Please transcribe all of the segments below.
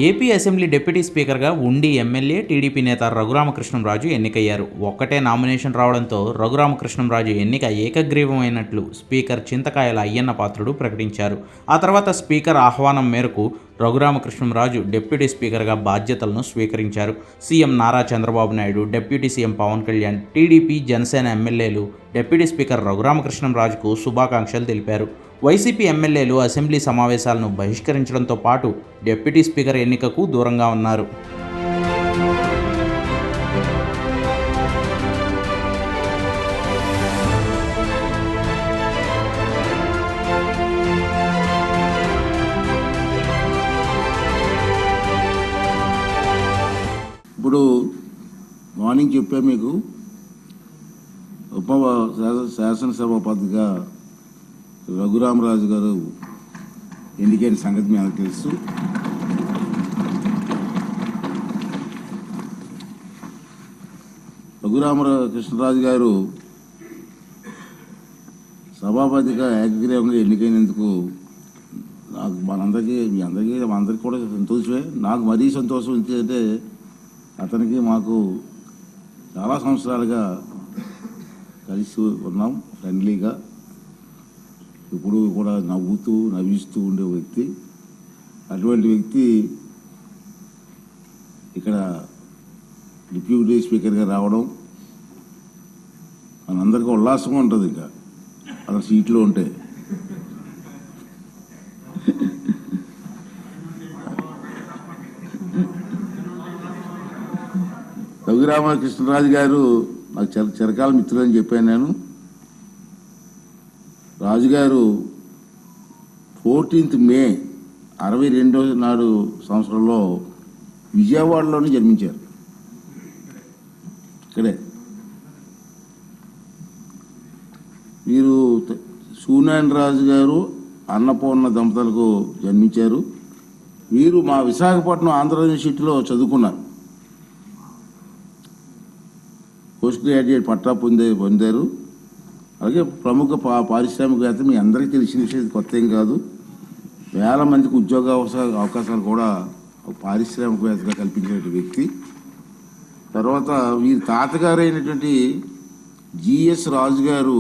AP assembly deputy స్పీకర్గా ఉండి MLA TDP నేత రఘురామకృష్ణంరాజు ఎన్నికయ్యారు. ఒక్కటే నామినేషన్ రావడంతో రఘురామకృష్ణంరాజు ఎన్నిక ఏకగ్రీవమైనట్లు స్పీకర్ చింతకాయల అయ్యన్న పాత్రుడు ప్రకటించారు. ఆ తర్వాత స్పీకర్ ఆహ్వానం మేరకు రఘురామకృష్ణంరాజు డిప్యూటీ స్పీకర్గా బాధ్యతలను స్వీకరించారు. CM Nara Chandrababu Naidu, deputy CM Pawan Kalyan, TDP, Janasena ఎమ్మెల్యేలు డిప్యూటీ స్పీకర్ రఘురామకృష్ణంరాజుకు శుభాకాంక్షలు తెలిపారు. వైసీపీ ఎమ్మెల్యేలు అసెంబ్లీ సమావేశాలను బహిష్కరించడంతో పాటు డిప్యూటీ స్పీకర్ ఎన్నికకు దూరంగా ఉన్నారు. ఇప్పుడు మార్నింగ్ చెప్పా మీకు, ఉప శాసనసభాపతిగా రఘురామరాజు గారు ఎన్నికైన సంగతి మీ అందరికీ తెలుసు. రఘురామకృష్ణరాజు గారు సభాపతిగా ఏకగ్రీవంగా ఎన్నికైనందుకు నాకు అందరికీ కూడా సంతోషమే. నాకు మరీ సంతోషం ఏంటంటే అతనికి మాకు చాలా సంవత్సరాలుగా కలిసి ఉన్నాం, ఫ్రెండ్లీగా, ఇప్పుడు కూడా నవ్విస్తూ ఉండే వ్యక్తి. అటువంటి వ్యక్తి ఇక్కడ డిప్యూటీ స్పీకర్గా రావడం మనందరికీ ఉల్లాసంగా ఉంటుంది. ఇంకా అతను సీట్లో ఉంటే రఘురామకృష్ణరాజు గారు నాకు చిరకాల మిత్రులు అని చెప్పాను నేను. రాజుగారు 14th May 1962 నాడు సంవత్సరంలో విజయవాడలోనే జన్మించారు. ఇక్కడే వీరు సూనారాయణ రాజు గారు, అన్నపూర్ణ దంపతులకు జన్మించారు. వీరు మా విశాఖపట్నం ఆంధ్ర యూనివర్సిటీలో చదువుకున్నారు. పోస్ట్ గ్రాడ్యుయేట్ పట్టా పొందారు. అలాగే ప్రముఖ పారిశ్రామికవేత్త, మీ అందరికీ తెలిసిన విషయం, కొత్త ఏం కాదు. వేల మందికి ఉద్యోగ అవకాశాలు కూడా పారిశ్రామికవేత్తగా కల్పించిన వ్యక్తి. తర్వాత వీరి తాతగారు అయినటువంటి జిఎస్ రాజు గారు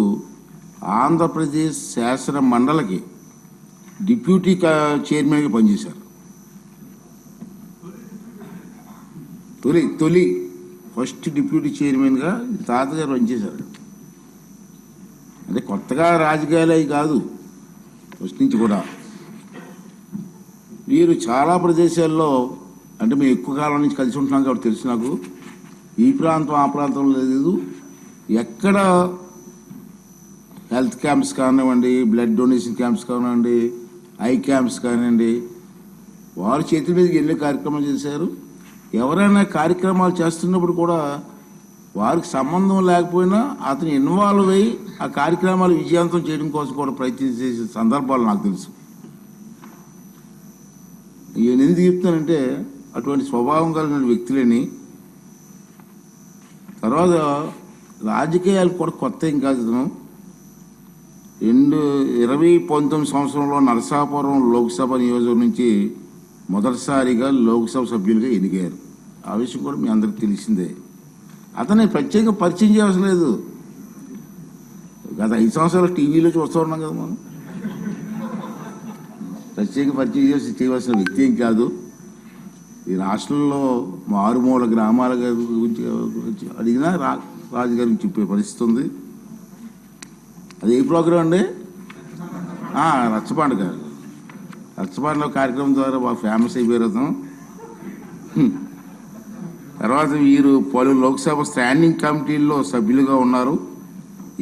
ఆంధ్రప్రదేశ్ శాసన మండలికి డిప్యూటీ చైర్మన్గా పనిచేశారు. తొలి ఫస్ట్ డిప్యూటీ చైర్మన్గా తాతగారు పనిచేశారు. అంటే కొత్తగా రాజకీయాలు అవి కాదు, ఫస్ట్ నుంచి కూడా. వీరు చాలా ప్రదేశాల్లో, అంటే మేము ఎక్కువ కాలం నుంచి కలిసి ఉంటున్నాం కాబట్టి తెలుసు నాకు, ఈ ప్రాంతం ఆ ప్రాంతంలో లేదు, ఎక్కడ హెల్త్ క్యాంప్స్ కానివ్వండి, బ్లడ్ డొనేషన్ క్యాంప్స్ కానివ్వండి, ఐ క్యాంప్స్ కానివ్వండి, వారి చేతుల మీదకి ఎన్నో కార్యక్రమాలు చేశారు. ఎవరైనా కార్యక్రమాలు చేస్తున్నప్పుడు కూడా వారికి సంబంధం లేకపోయినా అతను ఇన్వాల్వ్ అయ్యి ఆ కార్యక్రమాలు విజయవంతం చేయడం కోసం కూడా ప్రయత్నించే సందర్భాలు నాకు తెలుసు. నేను ఎందుకు చెప్తానంటే అటువంటి స్వభావం కలిగిన వ్యక్తులని. తర్వాత రాజకీయాలు కూడా కొత్త ఏం కాదు. 2019 సంవత్సరంలో నరసాపురం లోక్సభ నియోజకవర్గం నుంచి మొదటిసారిగా లోక్సభ సభ్యులుగా ఎన్నికయ్యారు. ఆ విషయం కూడా మీ అందరికి తెలిసిందే. అతన్ని ప్రత్యేకంగా పరిచయం చేయవలసిన లేదు. గత 5 సంవత్సరాలు టీవీలో చూస్తూ ఉన్నాం కదా మనం. ప్రత్యేక పరిచయం చేయవలసిన వ్యక్తి ఏం కాదు. ఈ రాష్ట్రంలో మారుమూల గ్రామాల గురించి అడిగినా రాజుగారి చెప్పే పరిస్థితి ఉంది. అది ఏ ప్రోగ్రాం అండి? రచ్చబండ గారు. రచ్చబండలో కార్యక్రమం ద్వారా బాగా ఫేమస్ అయిపోయారు. తర్వాత వీరు పలు లోక్సభ స్టాండింగ్ కమిటీల్లో సభ్యులుగా ఉన్నారు.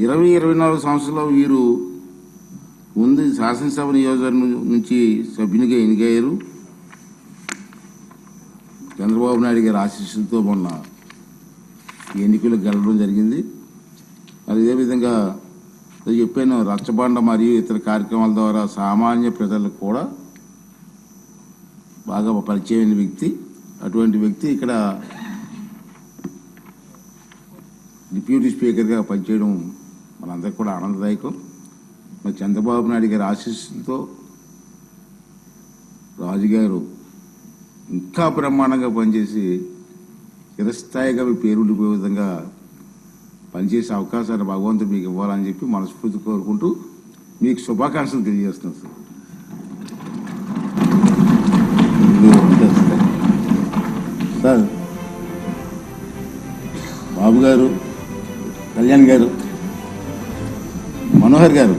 20-24 సంవత్సరాల్లో వీరు ముందు శాసనసభ నియోజకవర్గం నుంచి సభ్యునిగా ఎన్నికయ్యారు. చంద్రబాబు నాయుడు గారి ఆశీస్సులతో మొన్న ఎన్నికలకు గెలవడం జరిగింది. అదేవిధంగా చెప్పాను, రచ్చబండ మరియు ఇతర కార్యక్రమాల ద్వారా సామాన్య ప్రజలకు కూడా బాగా పరిచయమైన వ్యక్తి. అటువంటి వ్యక్తి ఇక్కడ డిప్యూటీ స్పీకర్గా పనిచేయడం మనందరికీ కూడా ఆనందదాయకం. మరి చంద్రబాబు నాయుడు గారి ఆశీస్సులతో రాజుగారు ఇంకా బ్రహ్మాండంగా పనిచేసి చిరస్థాయిగా మీ పేరు ఉండిపోయే విధంగా పనిచేసే అవకాశాన్ని భగవంతుడు మీకు ఇవ్వాలని చెప్పి మనస్ఫూర్తి కోరుకుంటూ మీకు శుభాకాంక్షలు తెలియజేస్తున్నాను సార్. సార్ బాబు గారు, కళ్యాణ్ గారు, మనోహర్ గారు,